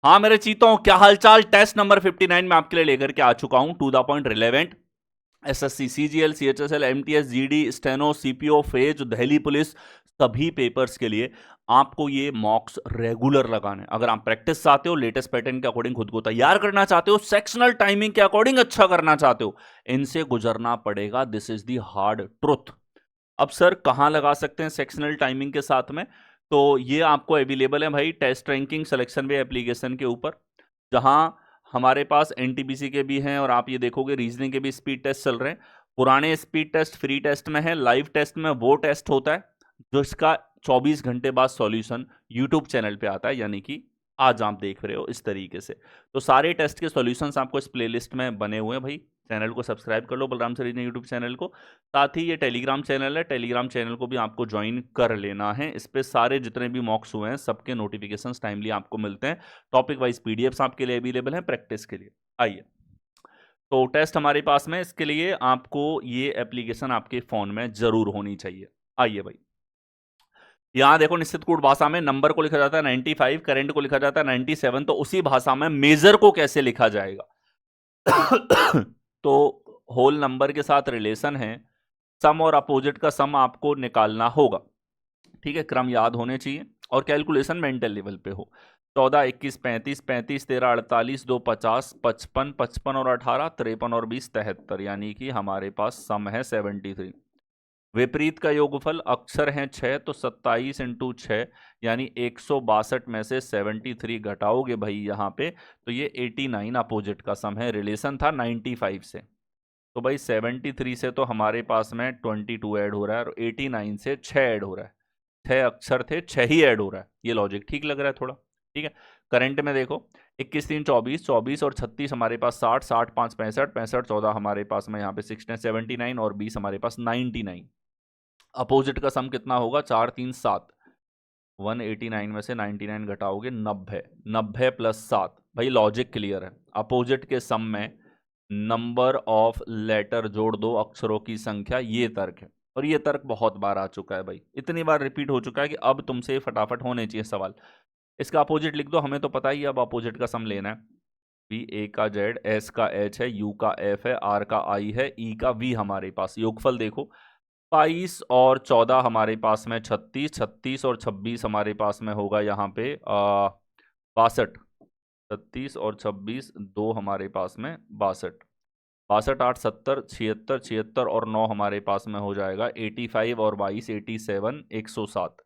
हाँ मेरे चीतों, क्या हालचाल। टेस्ट नंबर 59 में आपके लिए लेकर के आ चुका हूं, to the point relevant. SSC, CGL, CHSL, MTS, GD, steno, CPO, phase, Delhi police, सभी पेपर्स के लिए आपको ये मॉक्स रेगुलर लगाने। अगर आप प्रैक्टिस चाहते हो, लेटेस्ट पैटर्न के अकॉर्डिंग खुद को तैयार करना चाहते हो, सेक्शनल टाइमिंग के अकॉर्डिंग अच्छा करना चाहते हो, इनसे गुजरना पड़ेगा। This is the hard truth. अब सर कहां लगा सकते हैं सेक्शनल टाइमिंग के साथ में? तो ये आपको अवेलेबल है भाई टेस्ट रैंकिंग सिलेक्शन वे एप्लीकेशन के ऊपर, जहां हमारे पास एनटीपीसी के भी हैं और आप ये देखोगे रीजनिंग के भी स्पीड टेस्ट चल रहे हैं। पुराने स्पीड टेस्ट फ्री टेस्ट में है, लाइव टेस्ट में वो टेस्ट होता है जो इसका 24 घंटे बाद सॉल्यूशन यूट्यूब चैनल पे आता है, यानी कि आज आप देख रहे हो इस तरीके से। तो सारे टेस्ट के सॉल्यूशंस आपको इस प्लेलिस्ट में बने हुए हैं भाई। चैनल को सब्सक्राइब कर लो, Balram sir reasoning YouTube channel को। साथ ही ये टेलीग्राम चैनल है, टेलीग्राम चैनल को भी आपको ज्वाइन कर लेना है। इस पे सारे जितने भी मॉक्स हुए हैं सबके नोटिफिकेशंस टाइमली आपको मिलते हैं। टॉपिक वाइज पीडीएफ्स आपके लिए अवेलेबल हैं प्रैक्टिस के लिए। आइए, तो टेस्ट हमारे पास में, इसके लिए आपको ये एप्लीकेशन आपके फोन में जरूर होनी चाहिए। आइए भाई, यहां देखो निश्चित कूट भाषा में नंबर को लिखा जाता है 95, करंट को लिखा जाता है 97। तो उसी भाषा में मेजर को कैसे लिखा जाएगा? तो होल नंबर के साथ रिलेशन है, सम और अपोजिट का सम आपको निकालना होगा। ठीक है, क्रम याद होने चाहिए और कैलकुलेशन मेंटल लेवल पे हो। 14, 21, 35, 35, 13, 48, 2, 50, 55, 55 और 18, 53 और 20, 73, यानी कि हमारे पास सम है 73। विपरीत का योगफल अक्षर है 6, तो 27 इंटू 6 यानी 162 में से 73 घटाओगे भाई यहाँ पे, तो ये 89 अपोजिट का सम है। रिलेशन था 95 से, तो भाई 73 से तो हमारे पास में 22 ऐड हो रहा है और 89 से 6 ऐड हो रहा है। 6 अक्षर थे, 6 ही ऐड हो रहा है। ये लॉजिक ठीक लग रहा है थोड़ा? ठीक है। करंट में देखो 21, 3, 24, 24 और 36 हमारे पास 60, 60, 5, 65, 65, 14 हमारे पास में यहाँ पे 6 79 और 20 हमारे पास 99। अपोजिट का सम कितना होगा? 4, 3, 7। 189 में से 99 घटाओगे 90, 90 प्लस 7। भाई लॉजिक क्लियर है, अपोजिट के सम में नंबर ऑफ लेटर जोड़ दो, अक्षरों की संख्या, ये तर्क है। और ये तर्क बहुत बार आ चुका है भाई, इतनी बार रिपीट हो चुका है कि अब तुमसे फटाफट होने चाहिए सवाल। इसका अपोजिट लिख दो, हमें तो पता ही है अब अपोजिट का सम लेना है। बी ए का जेड, एस का एच है, यू का एफ है, आर का आई है, ई का वी हमारे पास। योगफल देखो 22 और 14 हमारे पास में 36, 36 और 26 हमारे पास में होगा यहाँ पे 62। 36 और 26, 2 हमारे पास में 62। 62, 8, 70, 76, 76 और 9 हमारे पास में हो जाएगा 85 और 22, 87, 107।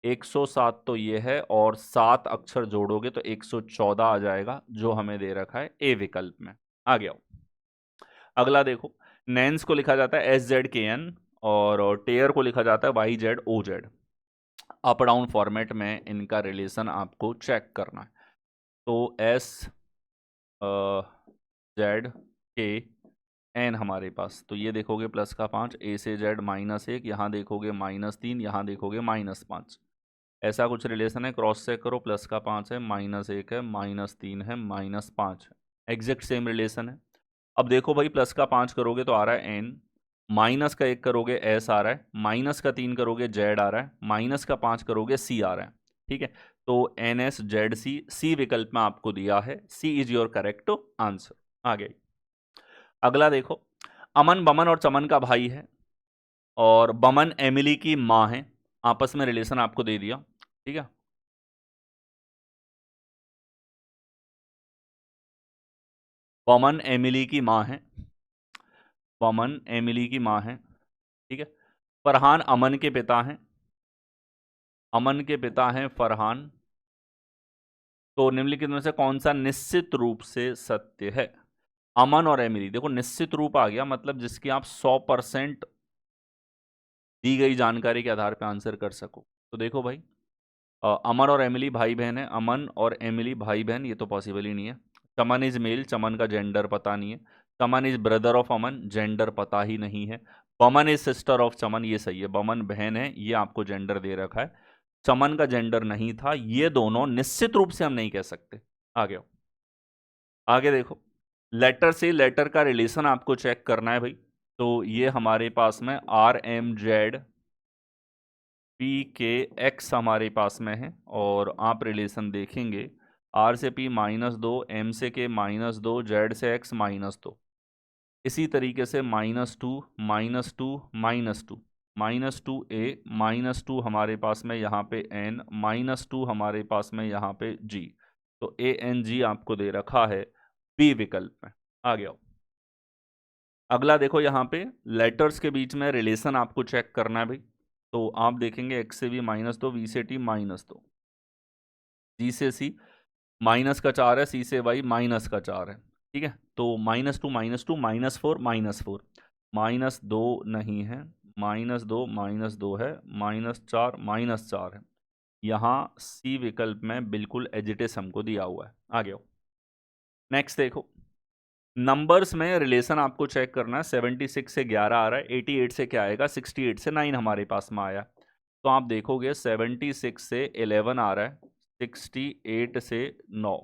107 तो ये है और 7 अक्षर जोड़ोगे तो 114 आ जाएगा, जो हमें दे रखा है ए विकल्प में। आ गया। अगला देखो, नैन्स को लिखा जाता है एस जेड के एन और टेयर को लिखा जाता है y z o z. Up down format में इनका रिलेशन आपको चेक करना है। तो एस जेड के एन हमारे पास, तो ये देखोगे प्लस का 5, ए से जेड -1, यहाँ देखोगे -3, यहाँ देखोगे -5। ऐसा कुछ रिलेशन है, क्रॉस चेक करो, प्लस का 5 है, -1 है, -3 है, -5 है। एग्जैक्ट सेम रिलेशन है। अब देखो भाई, प्लस का 5 करोगे तो आ रहा है एन, माइनस का 1 करोगे एस आ रहा है, माइनस का 3 करोगे जेड आ रहा है, माइनस का 5 करोगे सी आ रहा है। ठीक है, तो एन एस जेड सी, सी विकल्प में आपको दिया है, सी इज योर करेक्ट आंसर। आ गई। अगला देखो, अमन बमन और चमन का भाई है और बमन एमिली की माँ है। आपस में रिलेशन आपको दे दिया। ठीक है, बमन एमिली की माँ है, बमन एमिली की माँ है। ठीक है, फरहान अमन के पिता हैं, अमन के पिता हैं फरहान। तो निम्नलिखित में से कौन सा निश्चित रूप से सत्य है? अमन और एमिली, देखो निश्चित रूप आ गया, मतलब जिसकी आप 100% दी गई जानकारी के आधार पर आंसर कर सको। तो देखो भाई, अमन और एमिली भाई बहन है, अमन और एमिली भाई बहन, ये तो पॉसिबल ही नहीं है। चमन इज मेल, चमन का जेंडर पता नहीं है। Chaman is brother of Aman, gender पता ही नहीं है। बमन इज सिस्टर ऑफ चमन, ये सही है, बमन बहन है, ये आपको जेंडर दे रखा है। चमन का जेंडर नहीं था। ये दोनों निश्चित रूप से हम नहीं कह सकते। आगे आओ। आगे देखो, लेटर से लेटर का रिलेशन आपको चेक करना है भाई। तो ये हमारे पास में आर एम जेड पी के एक्स हमारे पास में है और आप रिलेशन देखेंगे आर से पी -2, एम से के -2, जेड से एक्स -2। इसी तरीके से -2 -2 -2 -2a -2 हमारे पास में यहाँ पे n -2 हमारे पास में यहाँ पे g। तो ए एन जी आपको दे रखा है बी विकल्प में। आ गया। अगला देखो यहाँ पे लेटर्स के बीच में रिलेशन आपको चेक करना है भाई। तो आप देखेंगे x से b -2, v से t -2, g से c -4 है, c से y -4 है। ठीक है, तो -2 -2 -4 -4 -2 नहीं है, -2 -2 है, -4 -4 है। यहाँ सी विकल्प में बिल्कुल एजिटेस हमको दिया हुआ है। आ गया। नेक्स्ट देखो, नंबर्स में रिलेशन आपको चेक करना है। 76 से 11 आ रहा है, 88 से क्या आएगा, 68 से 9 हमारे पास में आया। तो आप देखोगे 76 से 11 आ रहा है, 68 से 9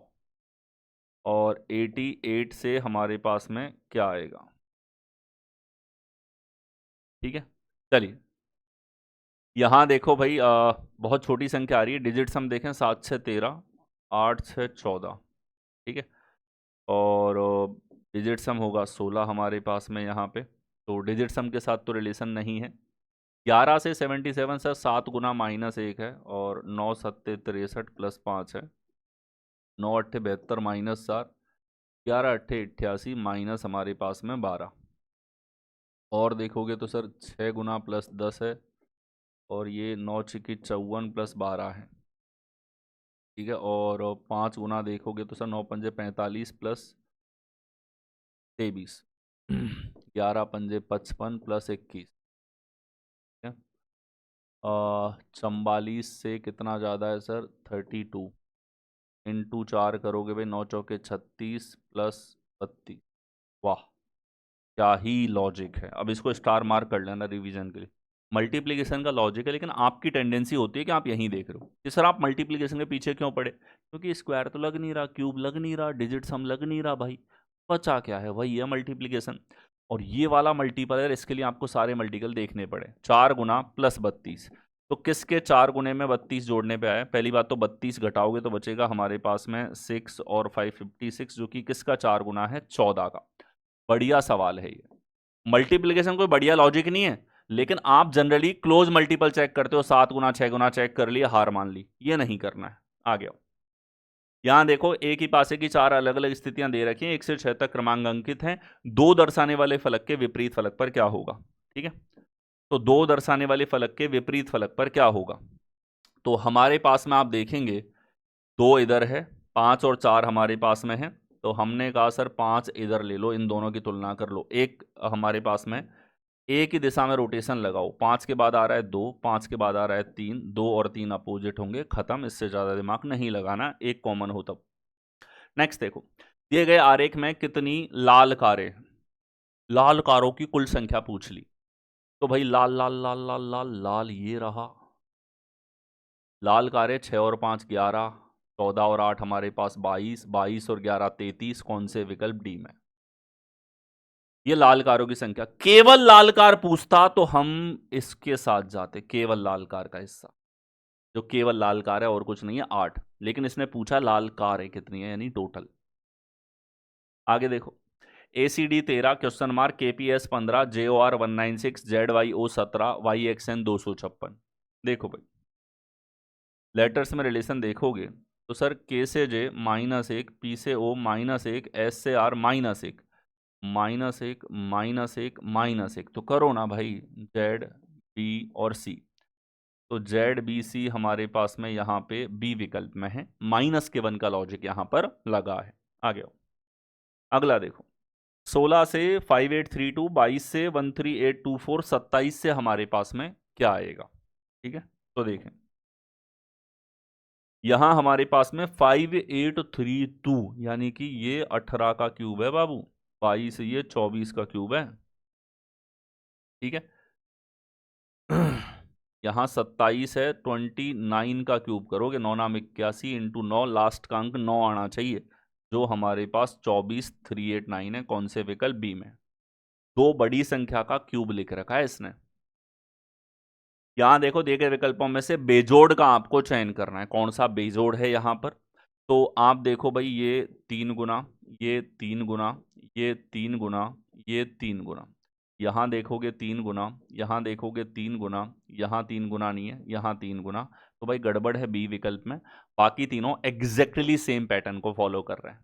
और 88 से हमारे पास में क्या आएगा। ठीक है, चलिए यहां देखो भाई, बहुत छोटी संख्या आ रही है। डिजिट्स हम देखें, 7 6 13, 8 6 14। ठीक है, और डिजिट सम होगा 16 हमारे पास में यहाँ पे। तो डिजिट सम के साथ तो रिलेशन नहीं है। 11 से 77 सर 7 गुना -1 है, और 9 सत्ते 63 +5 है, 9 अट्ठे 72 -7, 11 अट्ठे 88 माइनस हमारे पास में 12। और देखोगे तो सर 6 गुना +10 है, और ये 9 छिकी 54 +12 है। ठीक है, और 5 गुना देखोगे तो सर 9 पंजे 45 +23, 11 पंजे 55 +21। 44 से कितना ज़्यादा है सर, 32, इंटू 4 करोगे भाई, 9 चौके 36 +32। वाह, क्या ही लॉजिक है। अब इसको स्टार मार्क कर लेना रिवीजन के लिए। मल्टीप्लिकेशन का लॉजिक है, लेकिन आपकी टेंडेंसी होती है कि आप यहीं देख रहे हो कि सर आप मल्टीप्लिकेशन के पीछे क्यों पड़े, क्योंकि स्क्वायर तो लग नहीं रहा, क्यूब लग नहीं रहा, डिजिट सम लग नहीं रहा भाई, बचा क्या है, वही है मल्टीप्लिकेशन। और ये वाला मल्टीपल है, इसके लिए आपको सारे मल्टीपल देखने पड़े। 4 गुना +32, तो किसके 4 गुने में 32 जोड़ने पे आया। पहली बात तो 32 घटाओगे तो बचेगा हमारे पास में 6 और 5 56, जो कि किसका 4 गुना है, 14 का। बढ़िया सवाल है ये। मल्टीप्लिकेशन कोई बढ़िया लॉजिक नहीं है, लेकिन आप जनरली क्लोज मल्टीपल चेक करते हो, 7 गुना 6 गुना चेक कर लिए, हार मान ली। ये नहीं करना है। आ गया। यहां देखो, एक ही पासे की 4 अलग अलग स्थितियां दे रखी हैं, 1 से 6 तक क्रमांक अंकित हैं। 2 दर्शाने वाले फलक के विपरीत फलक पर क्या होगा। ठीक है, तो 2 दर्शाने वाले फलक के विपरीत फलक पर क्या होगा। तो हमारे पास में आप देखेंगे 2 इधर है, 5 और 4 हमारे पास में है। तो हमने कहा सर 5 इधर ले लो, इन दोनों की तुलना कर लो। एक हमारे पास में एक ही दिशा में रोटेशन लगाओ, 5 के बाद आ रहा है 2, 5 के बाद आ रहा है 3, 2 और 3 अपोजिट होंगे, खत्म। इससे ज्यादा दिमाग नहीं लगाना, एक कॉमन हो तब। नेक्स्ट देखो, दिए गए आरेख में कितनी लाल कारें हैं। लाल कारों की कुल संख्या पूछ ली। तो भाई लाल लाल लाल लाल लाल लाल ये रहा लाल कारें, 6 और 5 11, 14 और 8 हमारे पास 22, 22 और 11 33। कौन से विकल्प डी में। ये लाल कारों की संख्या। केवल लाल कार पूछता तो हम इसके साथ जाते, केवल लाल कार का हिस्सा, जो केवल लाल कार है और कुछ नहीं है, 8। लेकिन इसने पूछा लाल कार है कितनी है, यानी टोटल। आगे देखो, ACD 13, question mark, KPS 15, JOR 196, ZYO 17, YXN 256। देखो भाई, लेटर्स में रिलेशन देखोगे तो सर K से J -1, P से O -1, S से R -1, -1 -1 -1। तो करो ना भाई, Z B और C। तो ZBC हमारे पास में यहाँ पे बी विकल्प में है। -1 का लॉजिक यहाँ पर लगा है। आ गया। अगला देखो, 16 से 5832, 22 से 13824, 27 से हमारे पास में क्या आएगा। ठीक है, तो देखें यहां हमारे पास में 5832, यानी कि ये 18 का क्यूब है बाबू, 22 ये 24 का क्यूब है। ठीक है, यहाँ 27 है, 29 का क्यूब करोगे, 9 नाम 81 इंटू 9, लास्ट का अंक 9 आना चाहिए, जो हमारे पास 24389 है। कौन से विकल्प बी में। दो बड़ी संख्या का क्यूब लिख रखा है इसने। यहां देखो, दिए गए विकल्पों में से बेजोड़ का आपको चयन करना है। कौन सा बेजोड़ है यहां पर। तो आप देखो भाई, ये 3 गुना, ये 3 गुना, ये 3 गुना, ये 3 गुना, यहाँ देखोगे 3 गुना, यहाँ देखोगे 3 गुना, यहाँ 3 गुना नहीं है, यहाँ 3 गुना। तो भाई गड़बड़ है बी विकल्प में। बाकी तीनों एग्जैक्टली सेम पैटर्न को फॉलो कर रहे हैं।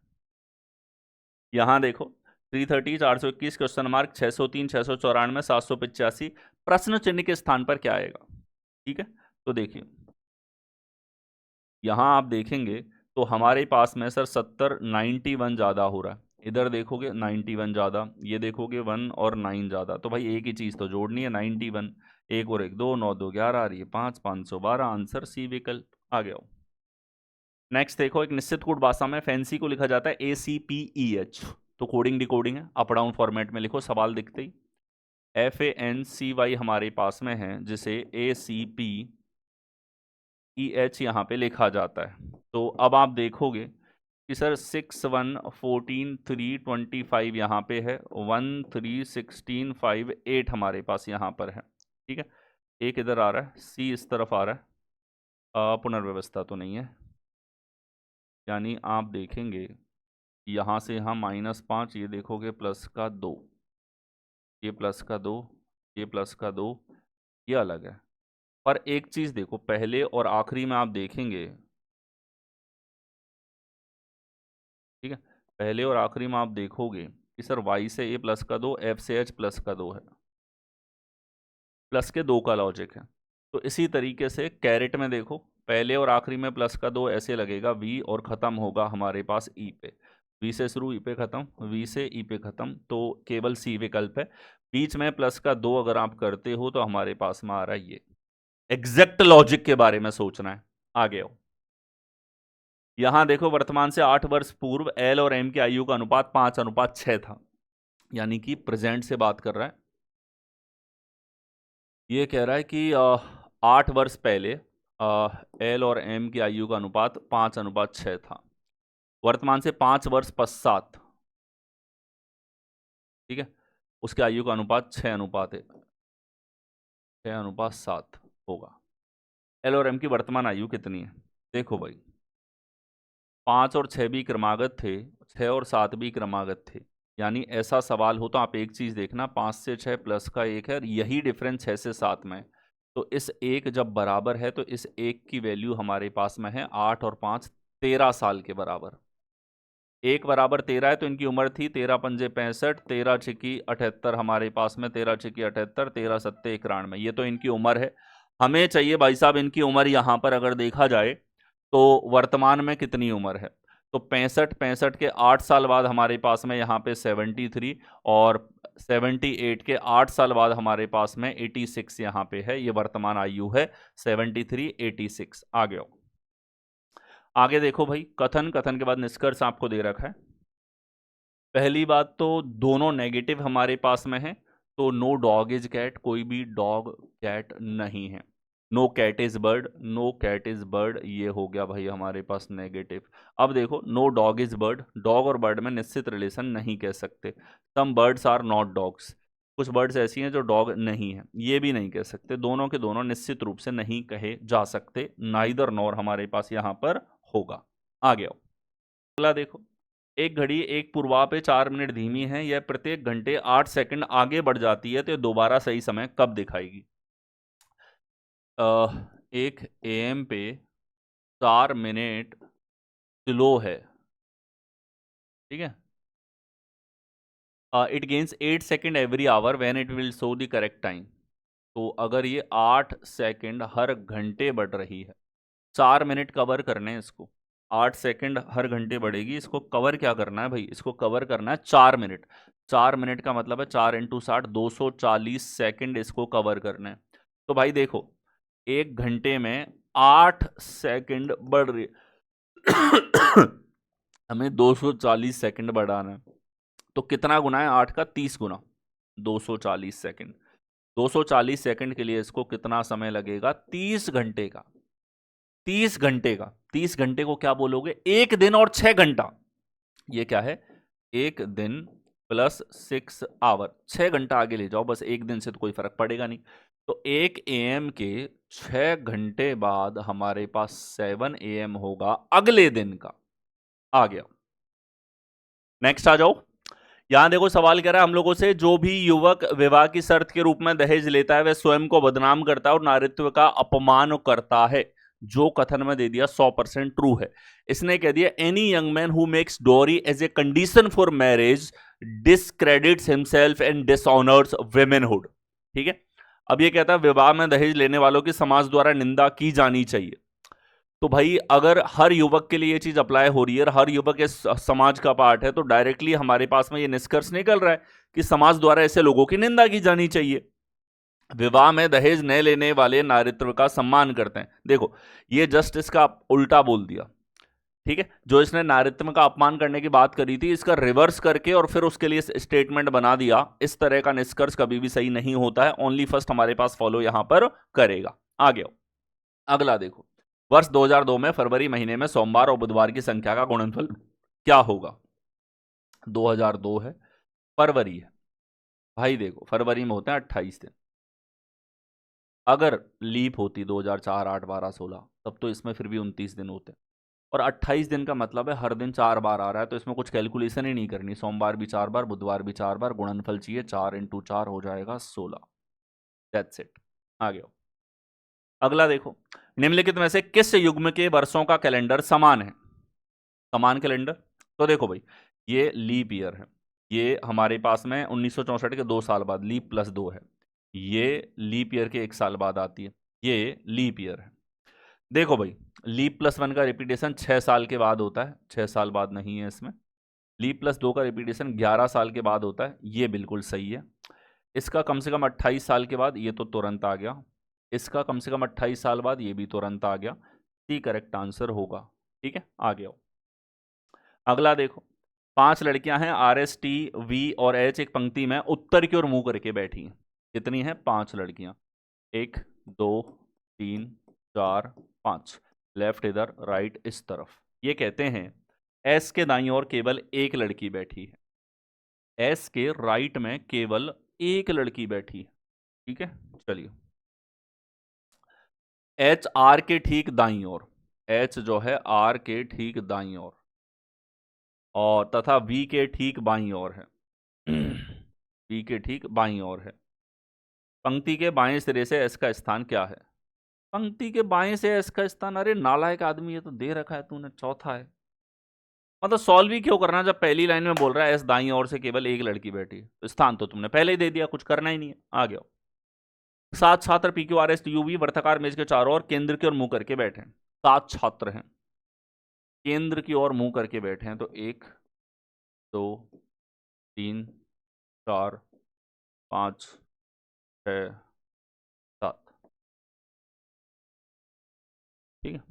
यहाँ देखो 330, 421, क्वेश्चन मार्क, 603, 694, 785, प्रश्न चिन्ह के स्थान पर क्या आएगा? ठीक है, तो देखिए यहां आप देखेंगे तो हमारे पास में सर 70, 91 ज्यादा हो रहा है। इधर देखोगे 91 ज्यादा, ये देखोगे 1 और 9 ज्यादा। तो भाई एक ही चीज तो जोड़नी है, 91, एक और एक 2, 9 2 11 आ रही है 5, 512, आंसर सी विकल्प आ गया। नेक्स्ट देखो, एक निश्चित कोड भाषा में फैंसी को लिखा जाता है ACPEH। तो कोडिंग डिकोडिंग है, अप डाउन फॉर्मेट में लिखो, सवाल दिखते ही FANCY हमारे पास में है, जिसे ACPEH यहाँ पे लिखा जाता है। तो अब आप देखोगे कि सर 6 1 14 3 25 यहाँ पे है, 1 3 16 5 8 हमारे पास यहाँ पर है। ठीक है, एक इधर आ रहा है, सी इस तरफ आ रहा है, पुनर्व्यवस्था तो नहीं है। यानी आप देखेंगे यहाँ से यहाँ -5, ये देखोगे +2, ये +2, ये +2, ये अलग है। पर एक चीज देखो, पहले और आखिरी में आप देखेंगे, ठीक है, पहले और आखिरी में आप देखोगे कि सर y से a +2, f से h +2 है, प्लस के 2 का लॉजिक है। तो इसी तरीके से कैरेट में देखो, पहले और आखिरी में +2 ऐसे लगेगा v और ख़त्म होगा हमारे पास e पे, v से शुरू e पे ख़त्म, v से e पे ख़त्म, तो केवल c विकल्प है। बीच में +2 अगर आप करते हो तो हमारे पास में आ रहा है ये। एग्जैक्ट लॉजिक के बारे में सोचना है। आगे आओ, यहां देखो वर्तमान से 8 वर्ष पूर्व एल और एम की आयु का अनुपात 5:6 था। यानी कि प्रेजेंट से बात कर रहा है। ये कह रहा है कि 8 वर्ष पहले एल और एम की आयु का अनुपात 5:6 था। वर्तमान से 5 वर्ष पश्चात, ठीक है, उसके आयु का अनुपात 6:7 होगा। एल और एम की वर्तमान आयु कितनी है? देखो भाई, 5 और 6 भी क्रमागत थे, 6 और 7 भी क्रमागत थे। यानी ऐसा सवाल हो तो आप एक चीज देखना, 5 से 6 प्लस का 1 है, यही डिफरेंस 6 से 7 में है। तो इस 1 जब बराबर है तो इस 1 की वैल्यू हमारे पास में है 8 और 5 13 साल के बराबर। 1 बराबर 13 है तो इनकी उम्र थी 13 पंजे 65, 13 छिकी 78 हमारे पास में, 13 छिकी 78, 13 सत्ते 91। ये तो इनकी उम्र है। हमें चाहिए भाई साहब इनकी उम्र, यहां पर अगर देखा जाए तो वर्तमान में कितनी उम्र है। तो 65 के 8 साल बाद हमारे पास में यहाँ पे 73, और 78 के 8 साल बाद हमारे पास में 86 यहाँ पे है। ये वर्तमान आयु है 73, 86। आगे देखो भाई, कथन, कथन के बाद निष्कर्ष आपको दे रखा है। पहली बात तो दोनों नेगेटिव हमारे पास में है, तो नो डॉग इज कैट, कोई भी डॉग कैट नहीं है। No cat is bird, no cat is bird, ये हो गया भाई हमारे पास नेगेटिव। अब देखो, no dog is bird, dog और बर्ड में निश्चित रिलेशन नहीं कह सकते। Some birds are not dogs, कुछ बर्ड्स ऐसी हैं जो डॉग नहीं है, ये भी नहीं कह सकते। दोनों के दोनों निश्चित रूप से नहीं कहे जा सकते, नाइदर नॉर हमारे पास यहां पर होगा। आ गया अगला देखो, एक घड़ी एक पूर्वा पे 4 मिनट धीमी है, यह प्रत्येक घंटे 8 सेकंड आगे बढ़ जाती है, तो दोबारा सही समय कब दिखाएगी? एक AM पे 4 मिनट स्लो है, ठीक है, it gains 8 second every hour when it will show the correct time. तो अगर ये 8 सेकंड हर घंटे बढ़ रही है, 4 मिनट कवर करने हैं इसको, 8 सेकंड हर घंटे बढ़ेगी, इसको कवर क्या करना है भाई? इसको कवर करना है 4 मिनट। 4 मिनट का मतलब है 4 × 60, 240 सेकंड इसको कवर करना है। तो भाई देखो, एक घंटे में 8 सेकंड बढ़ रही है हमें 240 सेकंड बढ़ाना है, तो कितना गुना है 8 का? 30 गुना, 240 सेकंड। 240 सेकंड के लिए इसको कितना समय लगेगा? 30 घंटे का। 30 घंटे का, 30 घंटे को क्या बोलोगे? 1 दिन और 6 घंटा। ये क्या है? 1 दिन प्लस 6 आवर, 6 घंटा आगे ले जाओ बस, 1 दिन से तो कोई फर्क पड़ेगा नहीं। तो 1 AM के 6 घंटे बाद हमारे पास 7 AM होगा अगले दिन का। आ गया। नेक्स्ट आ जाओ। यहां देखो सवाल कह रहा है हम लोगों से, जो भी युवक विवाह की शर्त के रूप में दहेज लेता है वह स्वयं को बदनाम करता है और नारीत्व का अपमान करता है। जो कथन में दे दिया 100% ट्रू है। इसने कह दिया any young man who makes dowry as a condition for marriage discredits himself and dishonours womanhood. ठीक है। अब ये कहता है विवाह में दहेज लेने वालों की समाज द्वारा निंदा की जानी चाहिए। तो भाई अगर हर युवक के लिए ये चीज अप्लाई हो रही है और हर युवक इस समाज का पार्ट है, तो डायरेक्टली हमारे पास में ये निष्कर्ष निकल रहा है कि समाज द्वारा ऐसे लोगों की निंदा की जानी चाहिए। विवाह में दहेज न लेने वाले नारित्व का सम्मान करते हैं। देखो ये जस्ट इसका उल्टा बोल दिया। ठीक है। जो इसने नारित्व का अपमान करने की बात करी थी, इसका रिवर्स करके और फिर उसके लिए स्टेटमेंट बना दिया। इस तरह का निष्कर्ष कभी भी सही नहीं होता है। ओनली फर्स्ट हमारे पास फॉलो यहां पर करेगा। आगे अगला देखो, वर्ष 2002 में फरवरी महीने में सोमवार और बुधवार की संख्या का गुणनफल क्या होगा। 2002 है, फरवरी है भाई। देखो फरवरी में होते हैं 28 दिन। अगर लीप होती 2004, 8, 12, 16, तब तो इसमें फिर भी 29 दिन होते। और 28 दिन का मतलब है हर दिन 4 बार आ रहा है, तो इसमें कुछ कैलकुलेशन ही नहीं करनी। सोमवार भी 4 बार, बुधवार भी 4 बार, गुणनफल चाहिए 4 × 4 हो जाएगा 16। That's it. आ गया। अगला देखो, निम्नलिखित में से किस युग्म के वर्षों का कैलेंडर समान है। समान कैलेंडर, तो देखो भाई ये लीप ईयर है। ये हमारे पास में 1964 के 2 साल बाद लीप +2 है। ये लीप ईयर के 1 साल बाद आती है। ये लीप ईयर है। देखो भाई लीप +1 का रिपीटेशन 6 साल के बाद होता है, 6 साल बाद नहीं है इसमें। लीप +2 का रिपीटेशन 11 साल के बाद होता है, ये बिल्कुल सही है। इसका कम से कम 28 साल के बाद, ये तो तुरंत आ गया। इसका कम से कम 28 साल बाद, ये भी तुरंत आ गया। सी करेक्ट आंसर होगा। ठीक है। आ गया। अगला देखो, 5 लड़कियां हैं, RS, T, V और H एक पंक्ति में उत्तर की ओर मुंह करके बैठी हैं। कितनी हैं? 5 लड़कियां। 1, 2, 3, 4, 5। लेफ्ट इधर, राइट इस तरफ। ये कहते हैं एस के दाईं ओर केवल एक लड़की बैठी है। एस के राइट में केवल एक लड़की बैठी है। ठीक है। चलिए, एच आर के ठीक दाईं ओर, एच जो है आर के ठीक दाईं ओर और तथा वी के ठीक बाईं ओर है। वी के ठीक बाईं ओर है। पंक्ति के बाएं सिरे से एस का स्थान क्या है? पंक्ति के बाएं से एस का स्थान, अरे नालायक आदमी, ये तो दे रखा है तूने, चौथा है। मतलब सॉल्व ही क्यों करना जब पहली लाइन में बोल रहा है एस दाईं ओर से केवल एक लड़की बैठी है। तो स्थान तो तुमने पहले ही दे दिया, कुछ करना ही नहीं है। आ गया। 7 छात्र PQRS वर्ताकार मेज के चारों ओर केंद्र की ओर मुंह करके बैठे हैं। 7 छात्र हैं, केंद्र की ओर मुंह करके बैठे हैं। तो 1, 2, 3, 4, 5, 6, 7। ठीक है।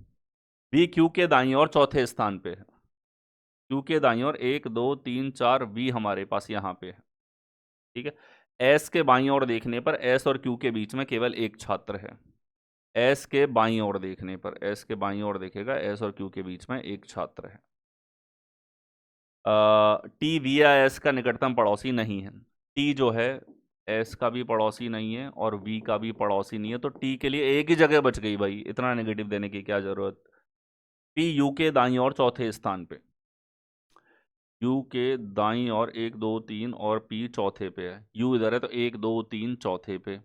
वी क्यू के दाईं ओर चौथे स्थान पे है। क्यू के दाईं ओर 1, 2, 3, 4, वी हमारे पास यहाँ पे है। ठीक है। एस के बाईं ओर देखने पर एस और क्यू के बीच में केवल एक छात्र है। एस के बाईं ओर देखने पर, एस के बाईं ओर देखेगा, एस और क्यू के बीच में एक छात्र है। टी वी या एस का निकटतम पड़ोसी नहीं है। टी जो है एस का भी पड़ोसी नहीं है और वी का भी पड़ोसी नहीं है। तो टी के लिए एक ही जगह बच गई भाई, इतना नेगेटिव देने की क्या जरूरत। पी यू के दाईं ओर चौथे स्थान पे, यू के दाईं ओर 1, 2, 3 और पी चौथे पे है। यू इधर है तो 1, 2, 3 चौथे पे।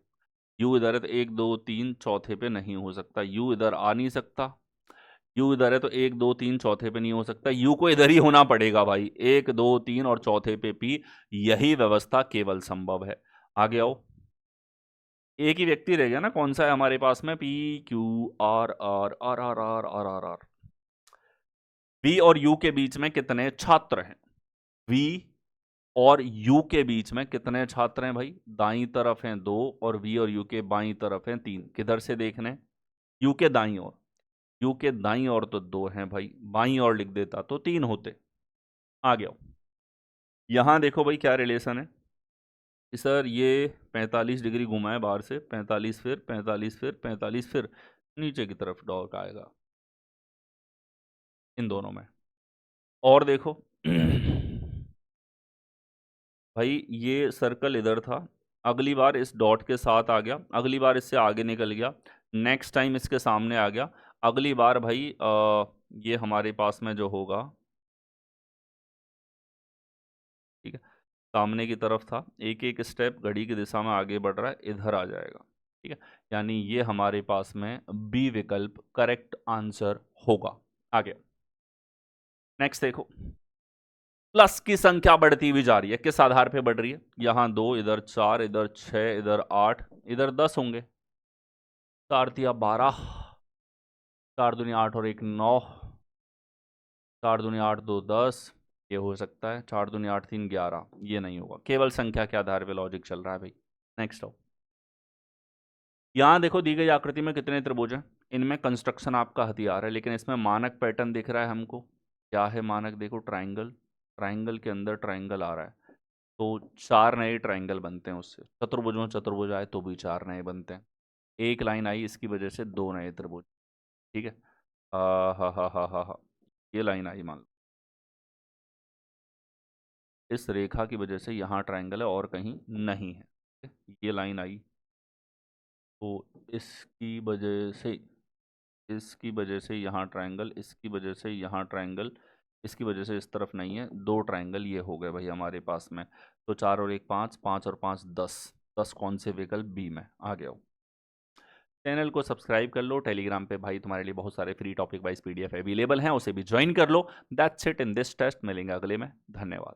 यू इधर है तो 1, 2, 3 चौथे पे नहीं हो सकता। यू इधर आ नहीं सकता। यू इधर है तो 1, 2, 3 चौथे पे नहीं हो सकता। यू को इधर ही होना पड़ेगा भाई, 1, 2, 3 और चौथे पे पी। यही व्यवस्था केवल संभव है। आगे आओ। एक ही व्यक्ति रह गया ना, कौन सा है हमारे पास में? PQRR। वी और यू के बीच में कितने छात्र हैं? वी और यू के बीच में कितने छात्र हैं भाई? दाईं तरफ हैं 2 और वी और यू के बाईं तरफ हैं 3। किधर से देखने? यू के दाईं ओर। यू के दाईं ओर तो 2 हैं भाई, बाईं ओर लिख देता तो 3 होते। आ गया। यहां देखो भाई क्या रिलेशन है कि सर ये 45 डिग्री घुमाए बाहर से, 45 फिर 45 फिर 45 फिर नीचे की तरफ डॉट आएगा इन दोनों में। और देखो भाई ये सर्कल इधर था, अगली बार इस डॉट के साथ आ गया, अगली बार इससे आगे निकल गया, नेक्स्ट टाइम इसके सामने आ गया, अगली बार भाई ये हमारे पास में जो होगा सामने की तरफ था, एक एक स्टेप घड़ी की दिशा में आगे बढ़ रहा है, इधर आ जाएगा। ठीक है, यानी ये हमारे पास में बी विकल्प करेक्ट आंसर होगा। आगे नेक्स्ट देखो, प्लस की संख्या बढ़ती हुई जा रही है, किस आधार पे बढ़ रही है? यहां 2, इधर 4, इधर 6, इधर 8, इधर 10 होंगे। 4 तिया 12, 4 दूनी 8 और 1 9, 4 दूनी 8 2 10, ये हो सकता है। 4 दूनी 8 3 11, ये नहीं होगा। केवल संख्या के आधार पे लॉजिक चल रहा है भाई। नेक्स्ट हो, यहां देखो दी गई आकृति में कितने त्रिभुज हैं? इनमें कंस्ट्रक्शन आपका हथियार है, लेकिन इसमें मानक पैटर्न दिख रहा है हमको। क्या है मानक? देखो ट्राइंगल, ट्राइंगल के अंदर ट्राइंगल आ रहा है, तो 4 नए ट्राइंगल बनते हैं उससे। चतुर्भुज में चतुर्भुज आए तो भी 4 नए बनते हैं। एक लाइन आई, इसकी वजह से 2 नए त्रिभुज। ठीक है, हा हा हा हा हा हा, ये लाइन आई, मान लो इस रेखा की वजह से यहाँ ट्राइंगल है और कहीं नहीं है। ठीक है? ये लाइन आई, तो इसकी वजह से, इसकी वजह से यहाँ ट्राइंगल, इसकी वजह से यहाँ ट्राइंगल, इसकी वजह से इस तरफ नहीं है। 2 ट्राइंगल ये हो गए भाई हमारे पास में। तो 4 और 1 5, 5 और 5 10, 10 कौन से विकल्प? बी में आ गया हो। चैनल को सब्सक्राइब कर लो। टेलीग्राम पे भाई तुम्हारे लिए बहुत सारे free topic wise PDF available हैं, उसे भी ज्वाइन कर लो। That's it in this test. मिलेंगे अगले में। धन्यवाद।